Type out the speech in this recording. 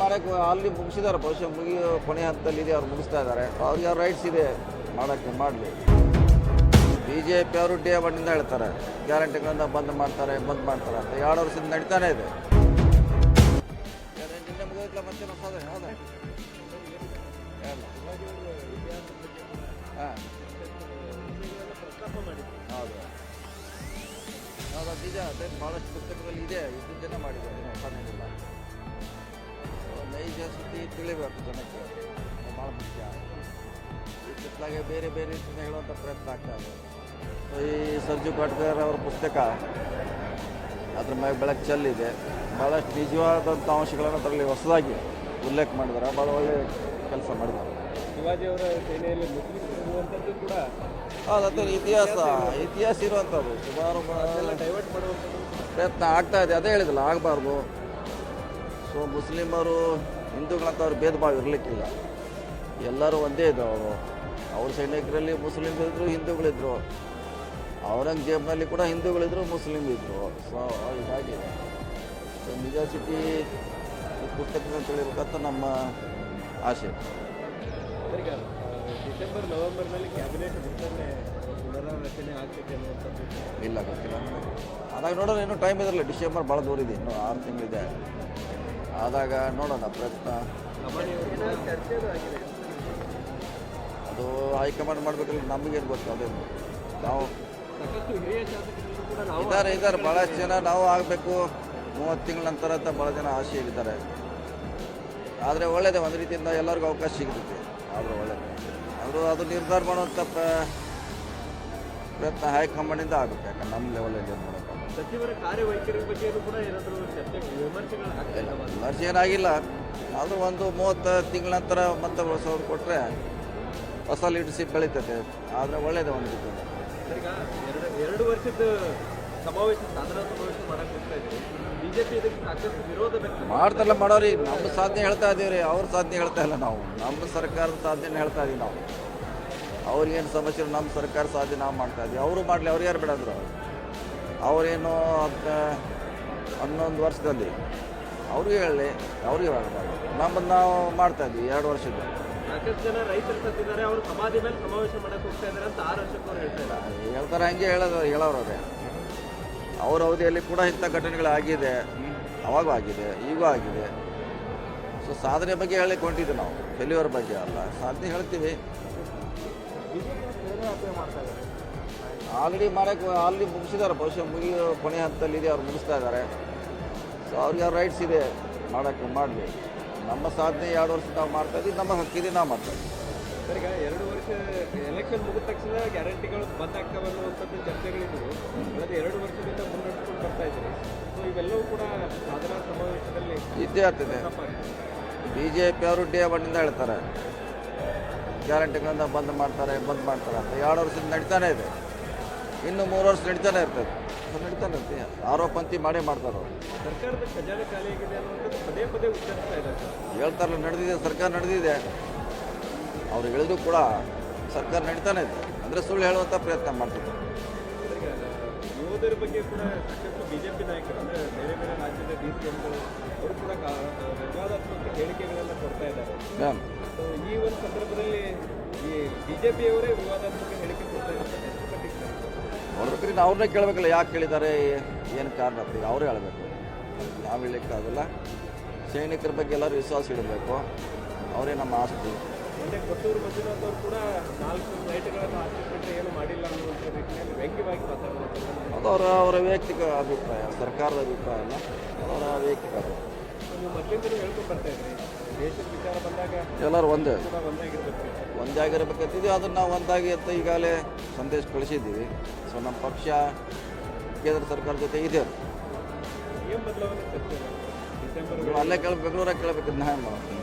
ಮಾಡೋಕ್ಕೆ ಆಲ್ರೆಡಿ ಮುಗಿಸಿದ್ದಾರೆ, ಬಹುಶಃ ಕೊನೆ ಹಂತದಲ್ಲಿದೆ, ಅವ್ರು ಮುಗಿಸ್ತಾ ಇದ್ದಾರೆ. ಅವ್ರಿಗೆ ಅವ್ರ ರೈಟ್ಸ್ ಇದೆ ಮಾಡೋಕ್ಕೆ, ಮಾಡಲಿ. BJP ಅವರು ಡೇ ಒನ್ನಿಂದ ಹೇಳ್ತಾರೆ ಗ್ಯಾರಂಟಿಗಳನ್ನು ಬಂದ್ ಮಾಡ್ತಾರೆ ಅಂತ. 2 ವರ್ಷದಿಂದ ನಡೀತಾನೆ ಇದೆ. ನಿನ್ನೆ ಮುಗಿದಿಲ್ಲ, ಮತ್ತೆ ಹೊಸದು ಹೌದಾ? ಹಾಂ ಹೌದು ಹೌದು, ನಿಜ. ಅದೇ ಭಾಳಷ್ಟು ಪುಸ್ತಕದಲ್ಲಿ ಇದೆ, ಇಷ್ಟು ಜನ ಮಾಡಿದ್ದಾರೆ, ಏನೋ ಹೊಸದೇನಿಲ್ಲ. ನೈಜ ಸುದ್ದಿ ತಿಳಿಬೇಕು ಜನಕ್ಕೆ, ಭಾಳ ಮುಖ್ಯ. ಇತ್ತಿತ್ತಲಾಗೆ ಬೇರೆ ಬೇರೆ ರೀತಿಯಿಂದ ಹೇಳುವಂಥ ಪ್ರಯತ್ನ ಆಗ್ತಾ ಇದೆ. ಈ ಸರ್ಜು ಕಾಟ್ಕರ್ ಅವರ ಪುಸ್ತಕ ಅದ್ರ ಮ್ಯಾಗ ಬೆಳಕು ಚೆಲ್ಲಿದೆ. ಭಾಳಷ್ಟು ನಿಜವಾದಂಥ ಅಂಶಗಳನ್ನು ಅದರಲ್ಲಿ ಹೊಸದಾಗಿ ಉಲ್ಲೇಖ ಮಾಡಿದ್ದಾರೆ. ಭಾಳ ಒಳ್ಳೆಯ ಕೆಲಸ ಮಾಡಿದ್ದಾರೆ. ಶಿವಾಜಿ ಅವರ ಸೇನೆಯಲ್ಲಿ ಮುಸ್ಲಿಂ ಇರುವಂಥದ್ದು ಕೂಡ ಹೌದು, ಇತಿಹಾಸ ಇರುವಂಥದ್ದು ಸುಮಾರು ಡೈವರ್ಟ್ ಮಾಡುವಂಥದ್ದು ಪ್ರಯತ್ನ ಆಗ್ತಾ ಇದೆ. ಅದೇ ಹೇಳಿದಿಲ್ಲ, ಆಗಬಾರ್ದು. ಸೊ ಮುಸ್ಲಿಮರು ಹಿಂದೂಗಳಂತ ಅವ್ರು ಭೇದ ಭಾವ ಇರಲಿಕ್ಕಿಲ್ಲ, ಎಲ್ಲರೂ ಒಂದೇ ಇದ್ದವರು. ಅವ್ರ ಸೈನಿಕರಲ್ಲಿ ಮುಸ್ಲಿಮ್ಗಳಿದ್ರು, ಹಿಂದೂಗಳಿದ್ರು. ಔರಂಗಜೇಬ್ನಲ್ಲಿ ಕೂಡ ಹಿಂದೂಗಳಿದ್ರು, ಮುಸ್ಲಿಮ್ ಇದ್ದರು. ಸೊ ಹೀಗಾಗಿ ನಿಜಾಸಿಟಿ ಪುಸ್ತಕಗಳನ್ನು ತಿಳಿಬೇಕಂತ ನಮ್ಮ ಆಸೆ. ಈಗ ಡಿಸೆಂಬರ್ ನವೆಂಬರ್ನಲ್ಲಿ ಕ್ಯಾಬಿನೆಟ್ ವಿಸ್ತರಣೆ ಪುನರಾರಚನೆ ಆಗ್ತೈತೆ ಅನ್ನುವಂಥದ್ದು ಇಲ್ಲ, ಗೊತ್ತಿಲ್ಲ. ಆದಾಗ ನೋಡೋಣ, ಇನ್ನೂ ಟೈಮ್ ಇದ್ರಲ್ಲ. ಡಿಸೆಂಬರ್ ಭಾಳ ದೂರ ಇದೆ, ಇನ್ನೂ 6 ತಿಂಗಳಿದೆ. ಆದಾಗ ನೋಡೋಣ ಪ್ರಯತ್ನ. ಚರ್ಚೆ ಆಗಿದೆ. ಅದು ಹೈಕಮಾಂಡ್ ಮಾಡಬೇಕಲ್ಲ, ನಮಗೇನು ಗೊತ್ತು. ಅದೇನು ನಾವು ಸಾಕಷ್ಟು ಹಿರಿಯ ಶಾಸಕರು ಕೂಡ ನಾವು ಇದ್ದಾರೆ ಭಾಳಷ್ಟು ಜನ. ನಾವು ಆಗಬೇಕು 30 ತಿಂಗಳ ನಂತರ ಅಂತ ಭಾಳ ಜನ ಆಸೆಯಲ್ಲಿದ್ದಾರೆ. ಆದರೆ ಒಳ್ಳೆಯದೇ, ಒಂದು ರೀತಿಯಿಂದ ಎಲ್ಲರಿಗೂ ಅವಕಾಶ ಸಿಗುತ್ತೆ. ಆದರೆ ಒಳ್ಳೆಯದು. ಅದು ನಿರ್ಧಾರ ಮಾಡುವಂಥ ಪ್ರಯತ್ನ ಹೈಕಮಾಂಡಿಂದ ಆಗುತ್ತೆ. ಯಾಕಂದ್ರೆ ನಮ್ಮ ಲೆವೆಲಲ್ಲಿ ಏನು ಮಾಡೋಕ್ಕಾಗಲ್ಲ. ಸಚಿವರ ಕಾರ್ಯವೈಖರಿ ಬಗ್ಗೆ ಕೂಡ ಏನಾದರೂ ಚರ್ಚೆ ವಿಮರ್ಶೆಗಳು ಆಗ್ತಿಲ್ಲ. ವಿಮರ್ಶೆ ಏನಾಗಿಲ್ಲ. ಅದು ಒಂದು 30 ತಿಂಗಳ ನಂತರ ಮತ್ತೆ ಹೊಸವ್ರು ಕೊಟ್ಟರೆ ಹೊಸ ಲೀಡರ್ಶಿಪ್ ಬೆಳೀತೈತೆ. ಆದರೆ ಒಳ್ಳೆಯದೇ ಒಂದು ರೀತಿಯಿಂದ. ಈಗ ಎರಡು ವರ್ಷದ ಸಮಾವೇಶ, ಸಾಧಾರಣ ಸಮಾವೇಶ ಮಾಡಕ್ಕೆ ಹೋಗ್ತಾ ಇದ್ದೀವಿ. BJP ಇದಕ್ಕೆ ಸಾಕಷ್ಟು ವಿರೋಧ ವ್ಯಕ್ತ ಮಾಡ್ತಾರಲ್ಲ, ಮಾಡೋರಿ. ನಮ್ಮ ಸಾಧನೆ ಹೇಳ್ತಾ ಇದ್ದೀವಿ ರೀ, ಅವ್ರ ಸಾಧನೆ ಹೇಳ್ತಾ ಇಲ್ಲ ನಾವು. ನಮ್ಮ ಸರ್ಕಾರದ ಸಾಧನೆ ಹೇಳ್ತಾ ಇದ್ದೀವಿ ನಾವು. ಅವ್ರಿಗೇನು ಸಮಸ್ಯೆ, ನಮ್ಮ ಸರ್ಕಾರ ಸಾಧನೆ ನಾವು ಮಾಡ್ತಾ ಇದ್ದೀವಿ. ಅವರು ಮಾಡಲಿ, ಅವ್ರು ಯಾರು ಬಿಡಂದ್ರು. ಅವರೇನು 11 ವರ್ಷದಲ್ಲಿ ಅವ್ರಿಗೆ ಹೇಳಲಿ, ಅವ್ರಿಗೆ ಮಾಡಬಾರ್ದು. ನಮ್ಮನ್ನು ನಾವು ಮಾಡ್ತಾ ಇದ್ವಿ 2 ವರ್ಷದ್ದು. ಸಾಕಷ್ಟು ಜನ ರೈತರು ಸತ್ತಿದ್ದಾರೆ, ಅವರು ಸಮಾಧಿ ಮೇಲೆ ಸಮಾವೇಶ ಮಾಡಕ್ಕೆ ಹೋಗ್ತಾ ಇದ್ದಾರೆ ಅಂತ ಆರ್ ಅಶೋಕ್ ಅವರು ಹೇಳ್ತಾ ಇದ್ದಾರೆ. ಹೇಳ್ತಾರೆ, ಹಂಗೆ ಹೇಳೋರವ್ರೆ. ಅವ್ರ ಅವಧಿಯಲ್ಲಿ ಕೂಡ ಇಂಥ ಘಟನೆಗಳಾಗಿದೆ, ಅವಾಗೂ ಆಗಿದೆ, ಈಗೂ ಆಗಿದೆ. ಸೊ ಸಾಧನೆ ಬಗ್ಗೆ ಹೇಳಕ್ಕೆ ಹೊಂಟಿದ್ವಿ ನಾವು, ಫೇಲ್ಯೂರ್ ಬಗ್ಗೆ ಅಲ್ಲ. ಸಾಧನೆ ಹೇಳ್ತೀವಿ. ಆಲ್ರೆಡಿ ಮುಗಿಸಿದ್ದಾರೆ, ಬಹುಶಃ ಕೊನೆ ಹಂತದಲ್ಲಿದೆ, ಅವ್ರು ಮುಗಿಸ್ತಾ ಇದ್ದಾರೆ. ಸೊ ಅವ್ರಿಗೆ ಅವ್ರ ರೈಟ್ಸ್ ಇದೆ ಮಾಡೋಕ್ಕೆ, ಮಾಡಲಿ. ನಮ್ಮ ಸಾಧನೆ 2 ವರ್ಷ ನಾವು ಮಾಡ್ತಾಯಿದ್ದೀವಿ, ನಮ್ಮ ಹಕ್ಕಿದೆ, ನಾವು ಮಾಡ್ತಾಯಿದ್ದೀವಿ. ಸರ್, ಈಗ 2 ವರ್ಷ ಎಲೆಕ್ಷನ್ ಮುಗಿದ ತಕ್ಷಣ ಗ್ಯಾರಂಟಿಗಳು ಬಂದ್ ಆಗ್ತವೆ ಅನ್ನುವಂಥದ್ದು ಚರ್ಚೆಗಳಿದ್ದವು. ಕಳೆದ 2 ವರ್ಷದಿಂದ ಮುನ್ನಡೆಸ್ಕೊಂಡು ಬರ್ತಾ ಇದ್ದೀರಿ. ಸೊ ಇವೆಲ್ಲವೂ ಕೂಡ ಸಾಧನಾ ಸಮಾವೇಶದಲ್ಲಿ ಇದ್ದೇ ಆಗ್ತದೆ. BJP ಅವರು ಡೇ ಒನ್ನಿಂದ ಹೇಳ್ತಾರೆ ಗ್ಯಾರಂಟಿಗಳನ್ನು ಬಂದ್ ಮಾಡ್ತಾರೆ ಅಂತ. 2 ವರ್ಷದಿಂದ ನಡೀತಾನೆ ಇದೆ, ಇನ್ನು 3 ವರ್ಷ ನಡೀತಾನೆ ಇರ್ತದೆ. ನಡೀತಾನೆ ಇರ್ತೀವಿ, ಆರೋಪಂತಿ ಮಾಡೇ ಮಾಡ್ತಾರೆ ಅವರು. ಸರ್ಕಾರದ ಖಜಾನೆ ಖಾಲಿಯಾಗಿದೆ ಅನ್ನುವಂಥದ್ದು ಪದೇ ಪದೇ ಉಚ್ಚರಿಸ್ತಾ ಇದ್ದಾರೆ. ಹೇಳ್ತಾರಲ್ಲ, ನಡೆದಿದೆ, ಸರ್ಕಾರ ನಡೆದಿದೆ. ಅವ್ರು ಹೇಳಿದ್ರು ಕೂಡ ಸರ್ಕಾರ ನಡೀತಾನೆ ಇದೆ. ಅಂದರೆ ಸುಳ್ಳು ಹೇಳುವಂಥ ಪ್ರಯತ್ನ ಮಾಡ್ತಿದ್ದಾರೆ. ಈಗ ಯೋಧರ ಬಗ್ಗೆ ಕೂಡ ಸಾಕಷ್ಟು BJP ನಾಯಕರು, ಅಂದರೆ ಬೇರೆ ಬೇರೆ ರಾಜ್ಯದ DCMಗಳು ಅವರು ಕೂಡ ವಿವಾದಾತ್ಮಕ ಹೇಳಿಕೆಗಳೆಲ್ಲ ಕೊಡ್ತಾ ಇದ್ದಾರೆ. ಮ್ಯಾಮ್, ಸೊ ಈ ಒಂದು ಸಂದರ್ಭದಲ್ಲಿ ಈ BJPಯವರೇ ವಿವಾದಾತ್ಮಕ ಹೇಳಿಕೆ ಕೊಡ್ತಾ ಇದ್ದಾರೆ. ನೋಡ್ಬೇಕ್ರಿ, ನಾವು ಅವ್ರನ್ನೇ ಕೇಳಬೇಕಲ್ಲ, ಯಾಕೆ ಕೇಳಿದ್ದಾರೆ, ಏನು ಕಾರಣ ಅಂತ. ಈಗ ಅವರೇ ಹೇಳಬೇಕು, ನಾವು ಹೇಳಲಿಕ್ಕಾಗಲ್ಲ. ಸೈನಿಕರ ಬಗ್ಗೆ ಎಲ್ಲರೂ ವಿಶ್ವಾಸ ಇಡಬೇಕು. ಅವರೇ ನಮ್ಮ ಆಸ್ತಿ. ಮೊನ್ನೆ ಕೊಟ್ಟೂರು ಮಂಜುನಾಥ್ ಅವರು ಕೂಡ 4 ಫ್ಲೈಟ್ಗಳನ್ನು ಆಸ್ತಿ ಏನು ಮಾಡಿಲ್ಲ ಅನ್ನುವಂಥ ರೀತಿಯಲ್ಲಿ ವ್ಯಂಗ್ಯವಾಗಿ ಮಾತಾಡುವಂಥದ್ದು. ಅದು ಅವರ ವೈಯಕ್ತಿಕ ಅಭಿಪ್ರಾಯ, ಸರ್ಕಾರದ ಅಭಿಪ್ರಾಯ ಅಲ್ಲ, ಅವರ ವೈಯಕ್ತಿಕ ಅಭಿಪ್ರಾಯ. ನೀವು ಮೊದಲಿಂದಲೂ ಹೇಳ್ಕೊಂಡು ಬರ್ತಾ ಇದ್ರಿ, ದೇಶದ ವಿಚಾರ ಬಂದಾಗ ಎಲ್ಲರೂ ಒಂದೇ ಒಂದೇ ಆಗಿರ್ಬೇಕಂತಿದ್ದೀವಿ. ಅದನ್ನು ನಾವು ಒಂದಾಗಿ ಅಂತ ಈಗಾಗಲೇ ಸಂದೇಶ ಕಳಿಸಿದ್ದೀವಿ. ಸೊ ನಮ್ಮ ಪಕ್ಷ ಕೇಂದ್ರ ಸರ್ಕಾರ ಜೊತೆ ಇದೆ. ಏನು ಬದಲಾವಣೆ ಚರ್ಚೆ ಡಿಸೆಂಬರ್ ಅಲ್ಲೇ ಬೆಂಗಳೂರಾಗ ಕೇಳಬೇಕಂತ ನಾನು ಮಾಡ್ತೀನಿ.